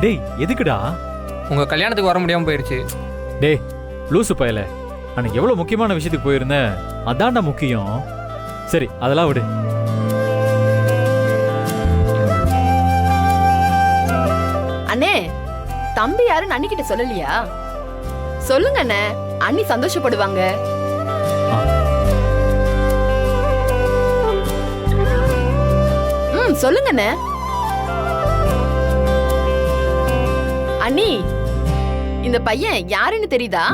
டேய் எதுக்குடா? உங்க கல்யாணத்துக்கு வர முடியாம போயிருச்சு. டேய் லூசு பயல, அன்னைக்கு எவ்வளவு முக்கியமான விஷயத்துக்கு போயிருந்தேன், அதான்டா முக்கியம். சரி அதெல்லாம் விடு. அண்ணே, தம்பி யாருன்னு அண்ணிக்கிட்ட சொல்லலையா? சொல்லுங்க அண்ணே, அண்ணி சந்தோஷப்படுவாங்க. சொல்லுங்க அண்ணே. அண்ணி, இந்த பையன் யாருன்னு தெரியுதா?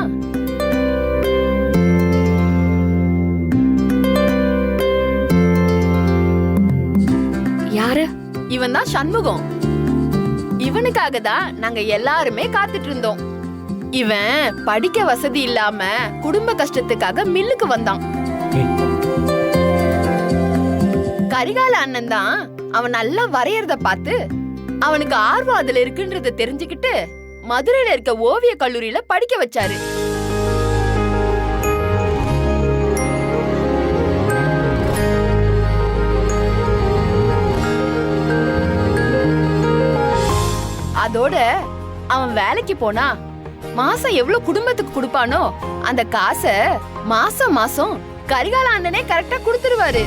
யாரு? இவன் தான் சண்முகம். இவனுக்காக தான் நாங்க எல்லாருமே காத்துட்டு இருந்தோம். இவன் படிக்க வசதி இல்லாம குடும்ப கஷ்டத்துக்காக மில்லுக்கு வந்தான். கரிகால அண்ணன் தான் அவன் நல்லா வரையறத பார்த்து அவனுக்கு ஆர்வம் அதுல இருக்குன்றத தெரிஞ்சுக்கிட்டு மதுரையில இருக்க ஓவிய கல்லூரியில படிக்க வச்சாரு. அதோட அவன் வேலைக்கு போனா மாசம் எவ்வளவு குடும்பத்துக்கு கொடுப்பானோ அந்த காசை மாசம் மாசம் கரிகால அண்ணனே கரெக்டா கொடுத்துருவாரு.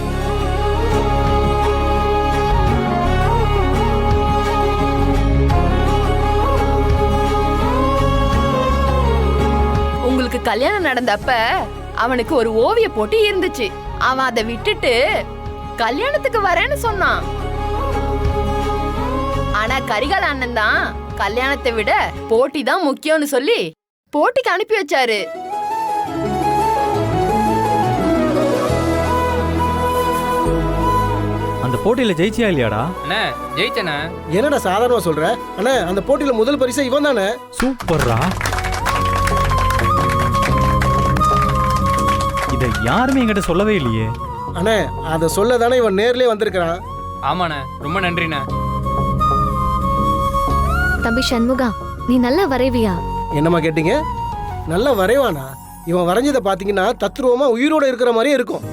உங்களுக்கு கல்யாணம் நடந்தப்ப அவனுக்கு ஒரு ஓவிய போட்டி இருந்துச்சு. அவன் அதை விட்டுட்டு கல்யாணத்துக்கு வரேன்னு சொன்னான். ஆனா கரிகால அண்ணன் தான் கல்யாணத்தை விட போட்டி தான் முக்கியம்னு சொல்லி போட்டிக்கு அனுப்பி வச்சாரு. அந்த போட்டியில ஜெயிச்சியா இல்லையாடா? அண்ணே ஜெயிச்சனே. என்னடா சாதாரணமா சொல்ற? அண்ணே அந்த போட்டியில முதல் பரிசு இவன் தானே. சூப்பர்ரா. இத யாருமே என்கிட்ட சொல்லவே இல்லையே. அண்ணே அதை சொல்ல தானே இவன் நேர்லயே வந்திருக்கான். ஆமாண்ணே, ரொம்ப நன்றிண்ணே. தம்பி சண்முகா, நீ நல்லா வரைவியா? என்னம்மா கேட்டீங்க? நல்லா வரைவானா? இவன் வரைஞ்சதை பாத்தீங்கன்னா தத்ரூபமா உயிரோட இருக்கிற மாதிரியே இருக்கும்.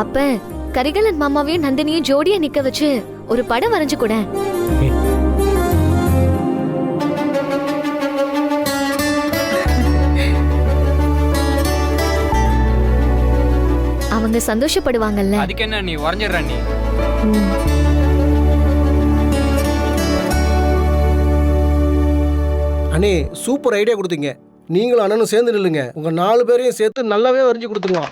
அப்ப கரிகாலன் மாமாவையும் நந்தினியும் ஜோடியா நிக்க வச்சு ஒரு படம் வரைஞ்சு கூட. அவங்க சந்தோஷப்படுவாங்கல்ல. அதுக்கு என்ன, நீ வரைஞ்சிடுற நீ. அண்ணே சூப்பர் ஐடியா கொடுத்தீங்க. நீங்களும் அண்ணனும் சேர்ந்து நில்லுங்க. உங்க 4 பேரையும் சேர்த்து நல்லாவே வரைஞ்சு கொடுத்துருங்க.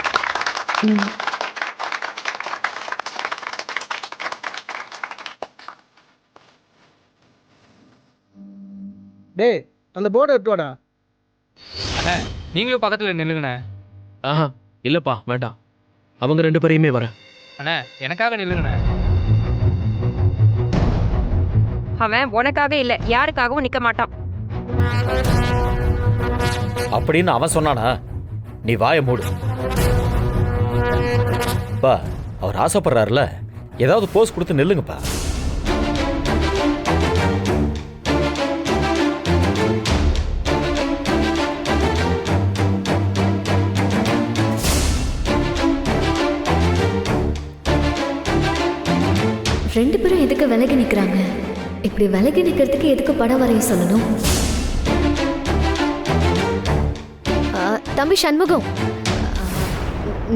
டேய் அந்த போர்டை எடுத்துவாடா. அண்ணே நீங்களும் பக்கத்துல நில்லுங்கண்ணே. ஆஹா இல்லப்பா வேண்டாம், அவங்க 2 பேரையுமே வரேன். அண்ணே எனக்காக நில்லுங்கண்ணே. அவன் உனக்காக இல்ல யாருக்காகவும் நிக்க மாட்டான் அப்படின்னு அவன் சொன்னானா? நீ வாயை மூடு. பா அவர் ஆசைப்படுறாருல, ஏதாவது போஸ் கொடுத்து நில்லுங்கப்பா. ரெண்டு பேரும் எதுக்கு விலகி நிக்கிறாங்க? இப்படி விலகி நிக்கிறதுக்கு எதுக்கு படம் வரைய சொல்லணும்? தம்பி சண்முகம்,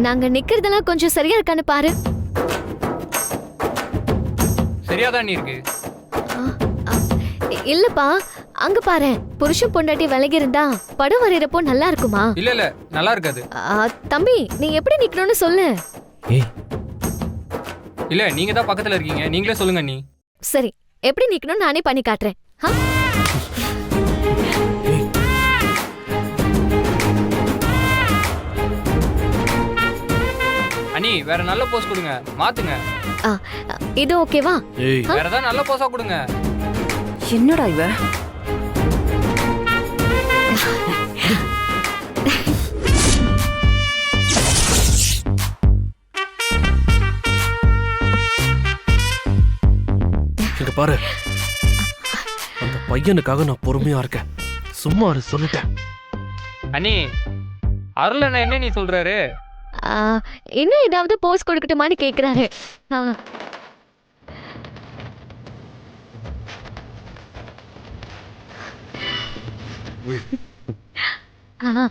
நாங்க நிக்கிறதெல்லாம் கொஞ்சம் சரியா இருக்கான்னு பாரு. சரியாதான் நீ இருக்கு. இல்லப்பா அங்க பாரு, புருஷன் பொண்டாட்டி விலகி இருந்தா படம் வரையறப்போ நல்லா இருக்குமா? இல்ல நல்லா இருக்காது. தம்பி நீ எப்படி நிக்கணும்னு சொல்லு. இல்ல நீங்க தான் பக்கத்துல இருக்கீங்க, நீங்களே சொல்லுங்க நீ. சரி எப்படி நிக்கணும் நானே பண்ணி காட்டுறேன். அண்ணி வேற நல்ல போஸ் கொடுங்க, மாத்துங்க. இது ஓகேவா? வேற ஏதாவது நல்ல போஸா கொடுங்க. என்னடா இவ? இங்க பாரு, அந்த பையனுக்காக நான் பொறுமையா இருக்கேன். சும்மா சொல்லிட்டேன். அண்ணி அருள் அண்ணா என்ன நீ சொல்றாரு? இன்னும் ஏதாவது போஸ் கொடுக்கட்டுமான்னு கேக்குறாரு. ஆ. ஆ.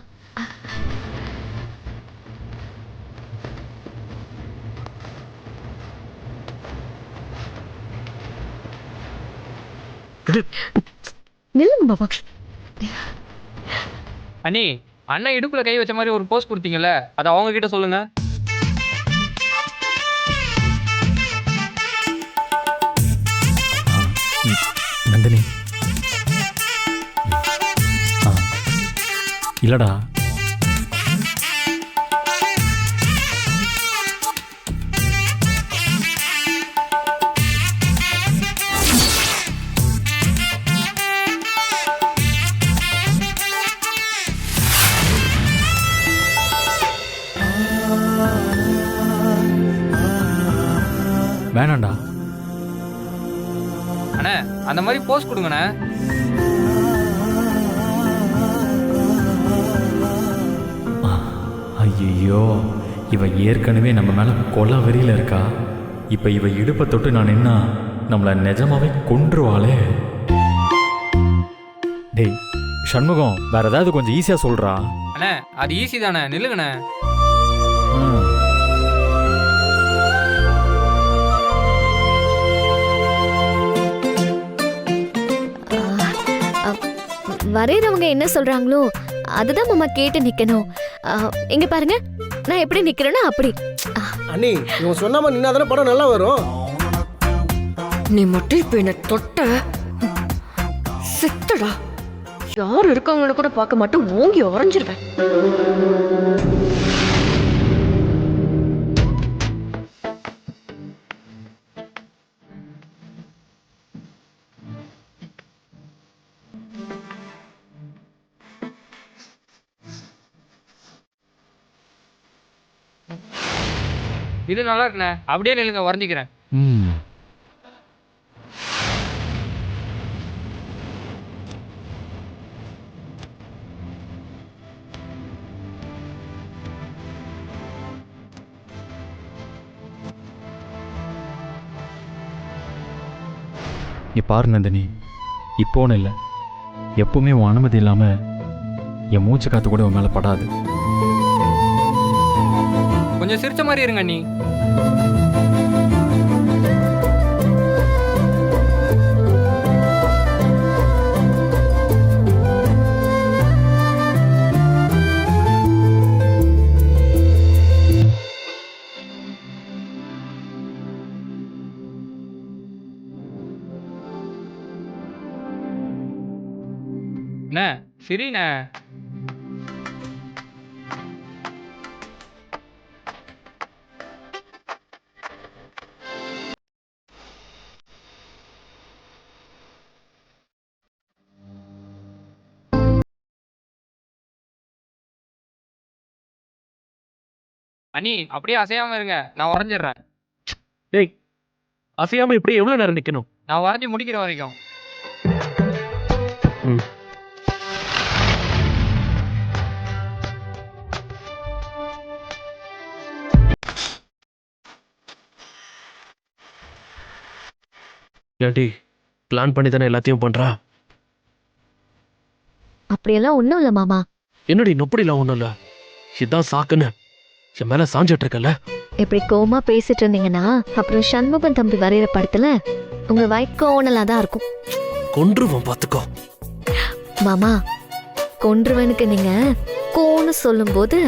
நில்லுங்க பாபா. அண்ணி அண்ணன் இடுப்புல கை வச்ச மாதிரி ஒரு போஸ் கொடுத்தீங்கல்ல, அதை அவங்க கிட்ட சொல்லுங்க. நந்தினி. இல்லடா, வேணாண்டா. அண்ணே அந்த மாதிரி போஸ் கொடுங்கண்ணே. ஐயோ, இவ ஏற்கனவே நம்ம மேல கொலை வெறியில இருக்கா. இப்ப இவ இடுப்பை தொட்டு நான் நின்னா நம்மள நிஜமாவே கொன்றுவாளே. டேய் சண்முகம், வேற ஏதாவது கொஞ்சம் ஈஸியா சொல்றா. அண்ணே அது ஈஸி தானே, நில்லுங்கண்ணே. வரையறவங்க என்ன சொல்றாங்களோ அதுதான் மாமா கேட்டு நிக்கணும். இங்க பாருங்க, நான் எப்படி நிக்கிறேனோ அப்படி. அண்ணி இவன் சொன்னாம நின்னாதானே படம் நல்லா வரும். நீ மட்டும் இப்ப என்ன தொட்ட செத்தடா. யார் இருக்கவங்கள கூட பார்க்க மாட்டேன், ஓங்கி உறைஞ்சிருவேன். இது நல்லா இருக்குண்ணே, அப்படியே நில்லுங்க, வரைஞ்சிக்கிறேன். நீ பாரு நந்தினி, இப்போன்னு இல்லை, எப்பவுமே உன் அனுமதி இல்லாம என் மூச்சு காத்து கூட உன் மேல படாது. கொஞ்சம் சிரிச்ச மாதிரி இருங்க அண்ணி. அண்ணே சரிண்ணே. அண்ணி அப்படியே அசையாம இருங்க, நான் வரைஞ்சிடுறேன். டேய், அசையாம இப்படி எவ்வளவு நேரம் நிக்கணும்? நான் வரைஞ்சி முடிக்கிற வரைக்கும். ஏன்டி பிளான் பண்ணி தானே எல்லாத்தையும் பண்றா? அப்படியெல்லாம் ஒண்ணும் இல்ல மாமா. என்னடி நொப்படிலாம் ஒண்ணும் இல்ல, இதான் சாக்குன்னு என் மேல சாஞ்சிட்டு இருக்கல. இப்படி கோமா பேசிட்டு இருந்தீங்கன்னா அப்புறம் சண்முகம் தம்பி வரைகிற படத்துல உங்க வாய்க்கோணலா தான் இருக்கும். கொன்றுவன் பாத்துக்கோ. மாமா, கொன்றுவனுக்கு நீங்க கோன்னு சொல்லும் போது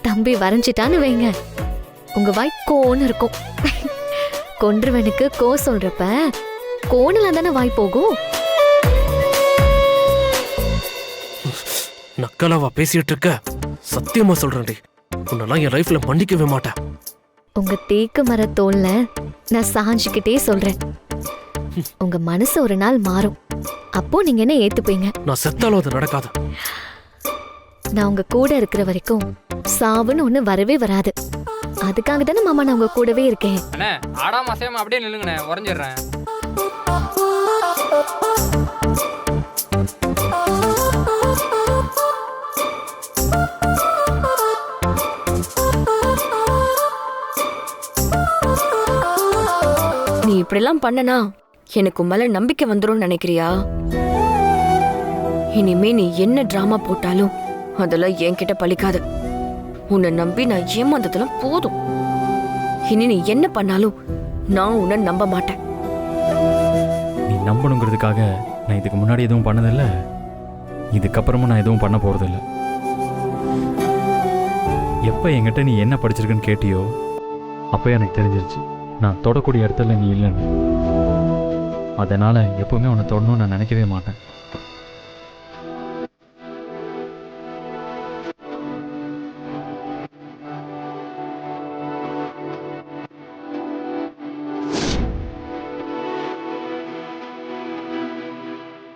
தம்பி வரைஞ்சிட்டான்னு வைங்க, உங்க வாய்க்கோன்னு இருக்கும். கொன்றுவனுக்கு கோ சொல்றப்ப கோணலா தானே வாய் போகும். நக்கலாவா பேசிட்டு இருக்க? சத்தியமா சொல்றேன்டி, உன்னெல்லாம் என் லைஃப்ல மன்னிக்கவே மாட்டேன். உங்க தேக்கு மர தோல்ல நான் சாஞ்சுக்கிட்டே சொல்றேன், உங்க மனசு ஒரு நாள் மாறும், அப்போ நீங்க என்ன ஏத்துப்பீங்க. நான் செத்தாலும் அது நடக்காது. நான் உங்க கூட இருக்கிற வரைக்கும் சாவுன்னு ஒண்ணு வரவே வராது. அதுக்காக தானே மாமா நான் உங்க கூடவே இருக்கேன். அண்ணே ஆடாம அசையாம அப்படியே நில்லுங்கண்ணே, வரைஞ்சிடுறேன். இப்படிலாம் பண்ணனா எனக்கு உன் மேல நம்பிக்கை வந்துரும் நினைக்கிறியா? இனிமே நீ என்ன டிராமா போட்டாலும் அதெல்லாம் என்கிட்ட பலிக்காது. உன்னை நம்பி நான் ஏமாந்ததெல்லாம் போதும். இனி நீ என்ன பண்ணாலும் நான் உன்னை நம்ப மாட்டேன். நீ நம்பணுங்கிறதுக்காக நான் இதுக்கு முன்னாடி எதுவும் பண்ணதில்ல, இதுக்கப்புறமும் நான் எதுவும் பண்ண போகிறதில்ல. எப்போ என்கிட்ட நீ என்ன படிச்சிருக்குன்னு கேட்டியோ அப்போ எனக்கு தெரிஞ்சிருச்சு நான் தொடக்கூடிய இடத்துல நீ இல்லைன்னு. அதனால் எப்போவுமே உன்னை தொடணும்னு நான் நினைக்கவே மாட்டேன்.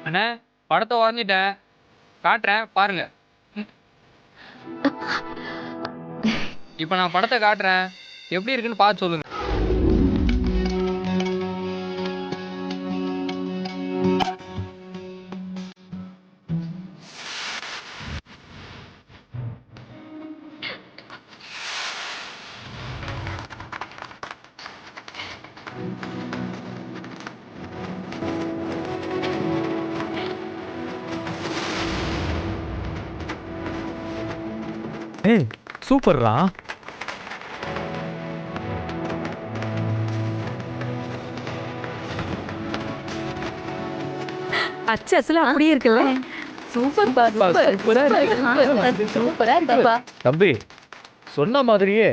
அண்ணா படத்தை வரைஞ்சிட்டேன், காட்டுறேன் பாருங்க. இப்போ நான் படத்தை காட்டுறேன், எப்படி இருக்குன்னு பார்த்து சொல்லுங்க. ஏய் சூப்பர்ரா. அச்சு அசல அப்படியே இருக்குல்ல? தம்பி சொன்ன மாதிரியே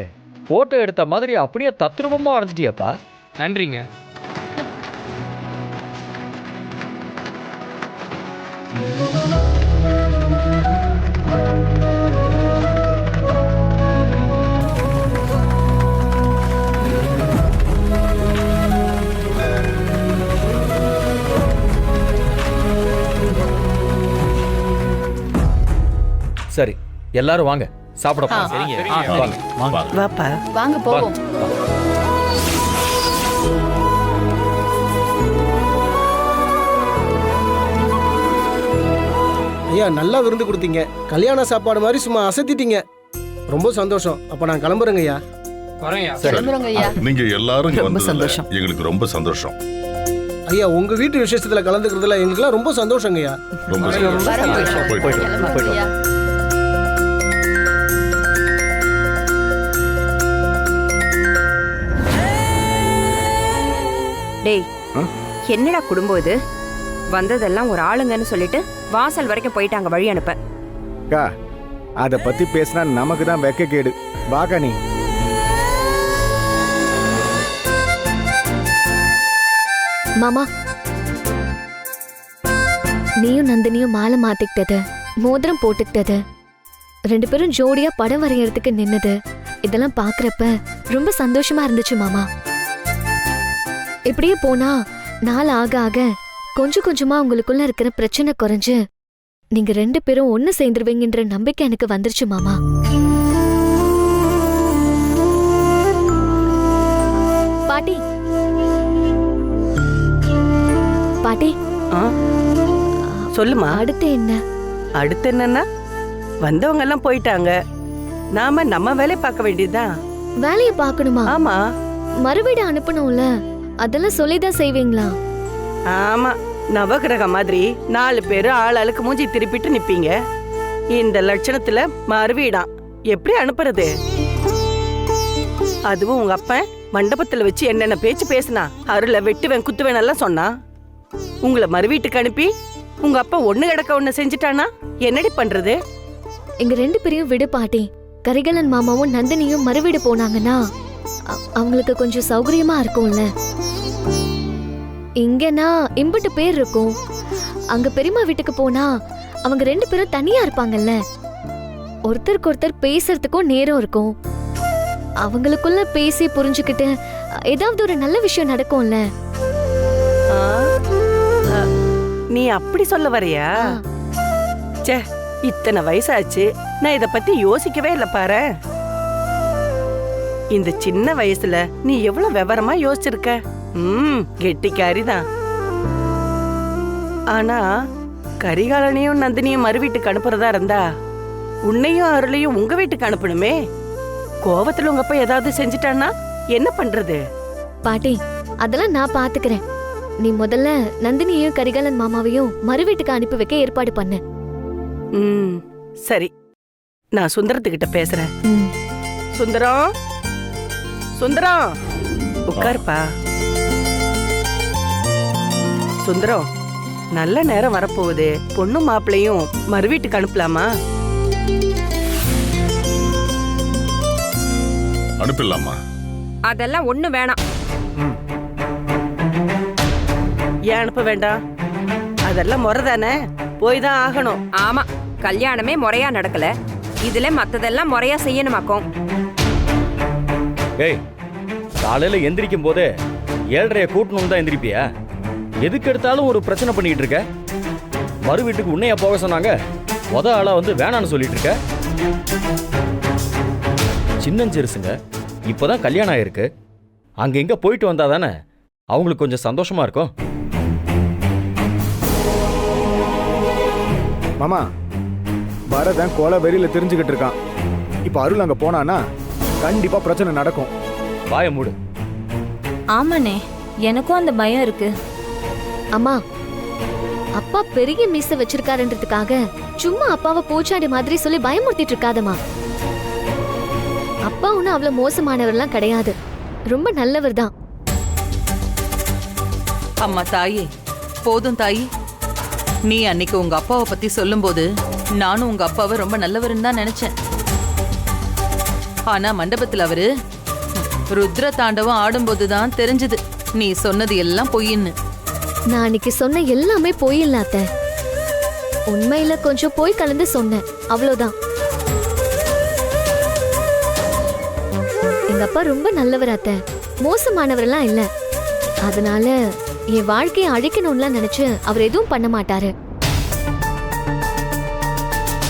போட்டோ எடுத்த மாதிரி அப்படியே தத்ரூபமா வரைஞ்சிட்டியாப்பா. நன்றிங்க. சரி எல்லாரும் வாங்க சாப்பிட போலாம். சரிங்க. வாங்க. வாப்பா. வாங்க போவோம். ஐயா நல்லா விருந்து கொடுத்தீங்க. கல்யாண சாப்பாடு மாதிரி சும்மா அசத்திட்டீங்க. ரொம்ப சந்தோஷம். அப்ப நான் கிளம்புறேங்க ஐயா. வரையா கிளம்புறோங்க ஐயா. நீங்க எல்லாரும் இங்க ரொம்ப வந்ததுல சந்தோஷம். எங்களுக்கு ரொம்ப சந்தோஷம். ஐயா உங்க வீட்டு விசேஷத்துல கலந்துக்கிறதுல எங்களுக்குலாம் ரொம்ப சந்தோஷங்க ஐயா. ரொம்ப ரொம்ப சந்தோஷம். சந்தோஷம். போயிட்டு வாங்க. கிளம்புறோங்க ஐயா. டேய், என்னடா குடும்பம் இது? வந்ததெல்லாம் ஒரு ஆளுங்கன்னு சொல்லிட்டு வாசல் வரைக்கும் போயிட்டாங்க வழி அனுப்ப. அக்கா அதை பத்தி பேசினா நமக்கு தான் வெக்க கேடு. வாக்கா நீ. மாமா, நீயும் நந்தினியும் மாலை மாத்திக்கிட்டது, மோதிரம் போட்டுக்கிட்டது, 2 பேரும் ஜோடியா படம் வரையறதுக்கு நின்னது, இதெல்லாம் பாக்குறப்ப ரொம்ப சந்தோஷமா இருந்துச்சு மாமா. இப்படியே போனா நாள் ஆக ஆக கொஞ்சம் கொஞ்சமா உங்களுக்குள்ள இருக்கிற பிரச்சனை குறைஞ்சு நீங்க 2 பேரும் ஒண்ணு சேர்ந்துருவீங்கன்ற நம்பிக்கை எனக்கு வந்துருச்சு மாமா. பாட்டி பாட்டி, சொல்லுமா. அடுத்து என்ன? அடுத்து என்னன்னா வந்தவங்க எல்லாம் போயிட்டாங்க. நாம நம்ம வேலையை பார்க்க வேண்டியதுதான். வேலையை பார்க்கணுமா? ஆமா மறுவீடு அனுப்பணும்ல, அதெல்லாம் சொல்லிதான் செய்வீங்களா? ஆமா. நவகிரக மாதிரி 4 பேரு ஆளுக்கு மூஞ்சி திருப்பிட்டு நிப்பீங்க. இந்த லட்சணத்துல மறுவீடாம் எப்படி அனுப்புறது? அதுவும் உங்க அப்பன் மண்டபத்துல வச்சு என்னென்ன பேச்சு பேசினா, அருளை வெட்டுவேன் குத்துவேன் எல்லாம் சொன்னா. உங்களை மறுவீட்டுக்கு அனுப்பி உங்க அப்பா ஒண்ணு கிடக்க ஒண்ணு செஞ்சுட்டானா என்னடி பண்றது? எங்க 2 பேரையும் விடு பாட்டி. கரிகாலன் மாமாவும் நந்தினியும் மறுவீடு போனாங்கன்னா அவங்களுக்கு கொஞ்சம் சௌகரியமா இருக்கும்ல. இங்கன்னா இம்புட்டு பேர் இருக்கும். அங்க பெரியம்மா வீட்டுக்கு போனா அவங்க 2 பேரும் தனியா இருப்பாங்கல்ல. ஒருத்தருக்கு ஒருத்தர் பேசுறதுக்கும் நேரம் இருக்கும். அவங்களுக்குள்ள பேசி புரிஞ்சுக்கிட்டு ஏதாவது ஒரு நல்ல விஷயம் நடக்கும்ல. நீ அப்படி சொல்ல வரையா? ச்சே, இத்தனை வயசாச்சு, நான் இத பத்தி யோசிக்கவே இல்ல பாரு. இந்த சின்ன வயசுல நீ எவ்வளவு விவரமா யோசிச்சிருக்க. கெட்டிக்காரிதான். ஆனா கரிகாலனையும் நந்தினியும் மறு வீட்டுக்கு அனுப்புறதா இருந்தா உன்னையும் அருளையும் உங்க வீட்டுக்கு அனுப்பணுமே. கோவத்துல உங்க அப்பா ஏதாவது செஞ்சுட்டான்னா என்ன பண்றது? பாட்டி அதெல்லாம் நான் பாத்துக்கிறேன். நீ முதல்ல நந்தினியையும் கரிகாலன் மாமாவையும் மறு வீட்டுக்கு அனுப்பி வைக்க ஏற்பாடு பண்ணு. ம் சரி, நான் சுந்தரத்துக்கிட்ட பேசுறேன். சுந்தரம், சுந்தரம், உட்காருப்பா. சுந்தரம், நல்ல நேரம் வரப்போகுது. பொண்ணும் மாப்பிள்ளையும் மறு வீட்டுக்கு அனுப்பலாமா? அனுப்பிடலாமா? அதெல்லாம் ஒண்ணு வேணாம். ஏன் அனுப்ப வேண்டாம்? அதெல்லாம் முறை தானே, போய் தான் ஆகணும். ஆமா, கல்யாணமே முறையா நடக்கல, இதுல மத்ததெல்லாம் முறையா செய்யணுமாக்கும். ஏய், காலையில எந்திரிக்கும் போதே 7:30 கூட்டணும் தான் எந்திரிப்பியா? எதுக்கு எடுத்தாலும் ஒரு பிரச்சனை பண்ணிட்டு இருக்க. மறு வீட்டுக்கு உன்னையா போக சொன்னாங்க? ஆளா வந்து வேணான்னு சொல்லிட்டு இருக்க. சின்னஞ்சிறுசுங்க, இப்போதான் கல்யாணம் ஆயிருக்கு. அங்க எங்க போயிட்டு வந்தா தானே அவங்களுக்கு கொஞ்சம் சந்தோஷமா இருக்கும். மாமா, பரதன் கொலை வெறியில தெரிஞ்சுக்கிட்டு இருக்கான். இப்ப அருள் அங்க போனானா கண்டிப்பா பிரச்சனை நடக்கும். வாய மூடு. ஆமாண்ணே, எனக்கும் அந்த பயம் இருக்கு. அம்மா, அப்பா பெரிய மீச வச்சிருக்காருன்றதுக்காக சும்மா அப்பாவை பூச்சாடி மாதிரி சொல்லி பயமுறுத்திட்டு இருக்காதம்மா. அப்பா ஒன்னும் அவ்வளவு மோசமானவர்லாம் கிடையாது, ரொம்ப நல்லவர் தான். அம்மா தாயே, போதும் தாயி. நீ அன்னைக்கு உங்க அப்பாவை பத்தி சொல்லும்போது நானும் உங்க அப்பாவை ரொம்ப நல்லவருன்னு தான் நினைச்சேன். ஆனா மண்டபத்துல அவரு ருத்ர தாண்டவம் ஆடும்போதுதான் தெரிஞ்சது நீ சொன்னது எல்லாம் பொய்ன்னு. நான் அன்னைக்கு சொன்ன எல்லாமே பொய் இல்லாத, உண்மையில கொஞ்சம் போய் கலந்து சொன்னேன், அவ்வளவுதான். எங்க அப்பா ரொம்ப நல்லவர் அத்தை, மோசமானவரெல்லாம் இல்ல. அதனால என் வாழ்க்கையை அழிக்கணும்லாம் நினைச்சு அவர் எதுவும் பண்ண மாட்டாரு.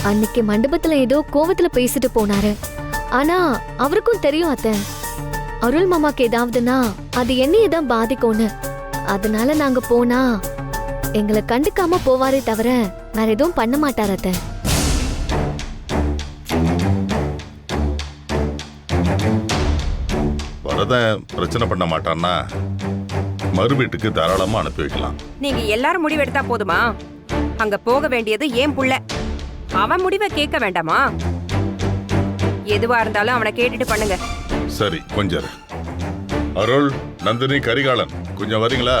அன்னைக்கு மண்டபத்துல ஏதோ கோவத்துல பேசிட்டு போனாரு. ஆனா அவருக்கும் தெரியும் அத்தை, அருள் மாமாக்கு ஏதாவதுன்னா அது என்னையே தான் பாதிக்கும்னு. அதனால நாங்க போனா எங்களை கண்டுக்காம போவாரே தவிர வேற எதுவும் பண்ண மாட்டார் அத்தை. வரதன் பிரச்சனை பண்ண மாட்டான்னா மறு வீட்டுக்கு தாராளமா அனுப்பி வைக்கலாம். நீங்க எல்லாரும் முடிவெடுத்தா போதுமா? அங்க போக வேண்டியது ஏன் புள்ள, அவன் முடிவை கேட்க வேண்டாமா? எதுவா இருந்தாலும் அவனை கேட்டுட்டு பண்ணுங்க. சரி, கொஞ்சம் இரு. அருள், நந்தினி, கரிகாலன், கொஞ்சம் வரீங்களா?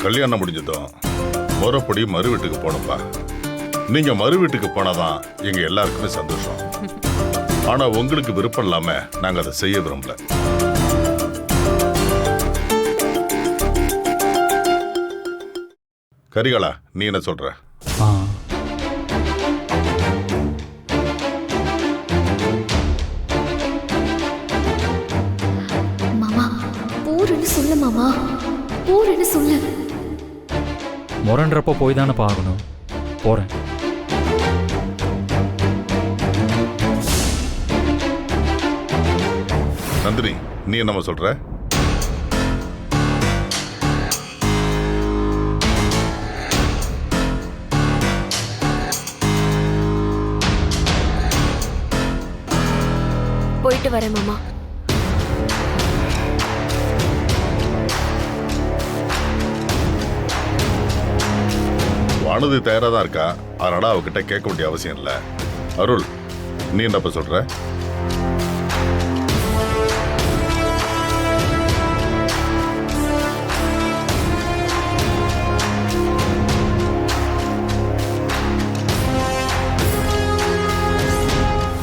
கல்யாணம் முடிஞ்சதும் முறைப்படி மறு வீட்டுக்கு போனப்பா. நீங்க மறு வீட்டுக்கு போனாதான் எங்க எல்லாருக்குமே சந்தோஷம். ஆனா உங்களுக்கு விருப்பம் இல்லாம நாங்க அதை செய்ய விரும்பல. கரிகாலா, நீ என்ன சொல்ற? மாமா, போறேன்னு சொல்லு மாமா, போறேன்னு சொல்லு. முரண்டப்போ போய் தானே பார்க்கணும். போறேன். நந்தினி, நீ என்னமா சொல்ற? போயிட்டு வரேன் மாமா. வானதி தயாரா தான் இருக்கா, அதனால அவகிட்ட கேட்க வேண்டிய அவசியம் இல்லை. அருள், நீ என்னப்ப சொல்ற?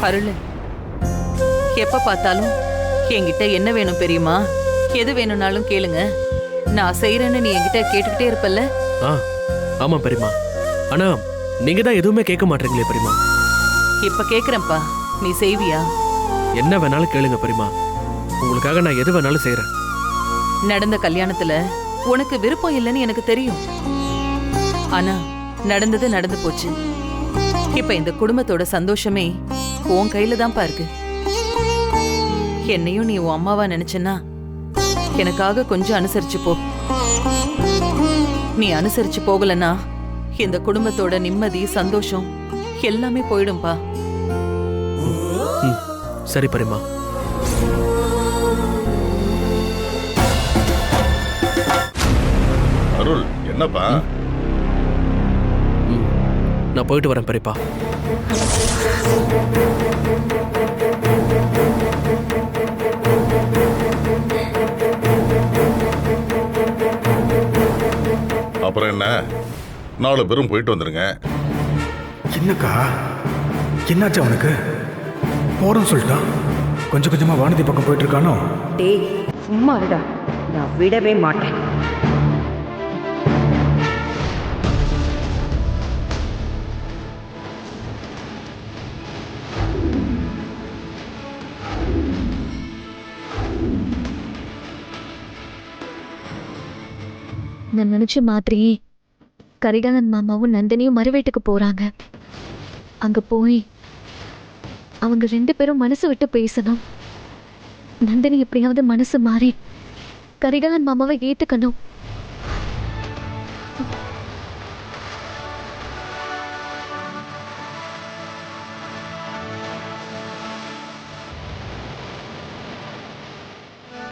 அருள், எப்ப பார்த்தாலும் என்கிட்ட என்ன வேணும் பெரியமா, எது வேணும்னாலும் கேளுங்க, நான் செய்யறேன்னு நீ என்கிட்ட கேட்டுக்கிட்டே இருப்பல்ல? ஆமா பெரியமா. ஆனா நீங்க தான் எதுவுமே கேட்க மாட்டீங்களே பெரியமா. இப்ப கேக்குறேன்ப்பா, நீ செய்வியா? என்ன வேணாலும் கேளுங்க பெரியமா, உங்களுக்காக நான் எது வேணாலும் செய்யறேன். நடந்த கல்யாணத்துல உனக்கு விருப்பம் இல்லைன்னு எனக்கு தெரியும். ஆனா நடந்தது நடந்து போச்சு. இப்ப இந்த குடும்பத்தோட சந்தோஷமே உன் கையில தான்ப்பா இருக்கு. என்னையும் நீ உன் அம்மாவா நினைச்சேன்னா எனக்காக கொஞ்சம் அனுசரிச்சு போ. நீ அனுசரிச்சு போகலன்னா இந்த குடும்பத்தோட நிம்மதி சந்தோஷம் எல்லாமே போயிடும்பா. சரி பெரியம்மா. அருள் என்னப்பா? நான் போயிட்டு வரேன் பெரியப்பா. அப்புறம் என்ன, 4 பேரும் போயிட்டு வந்துருங்க. என்னக்கா என்னாச்சு அவனுக்கு? போறேன்னு சொல்லிட்டான். கொஞ்சம் கொஞ்சமா வானதி பக்கம் போயிட்டு இருக்கானோ? டேய் சும்மா இருடா, நான் விடவே மாட்டேன். நான் நினைச்ச மாதிரி கரிகாலன் மாமாவும் நந்தினியும் மறுவீட்டுக்கு போறாங்க. அங்க போய் அவங்க 2 பேரும் மனசு விட்டு பேசணும். நந்தினி எப்படியாவது மனசு மாறி கரிகாலன் மாமாவை ஏத்துக்கணும்.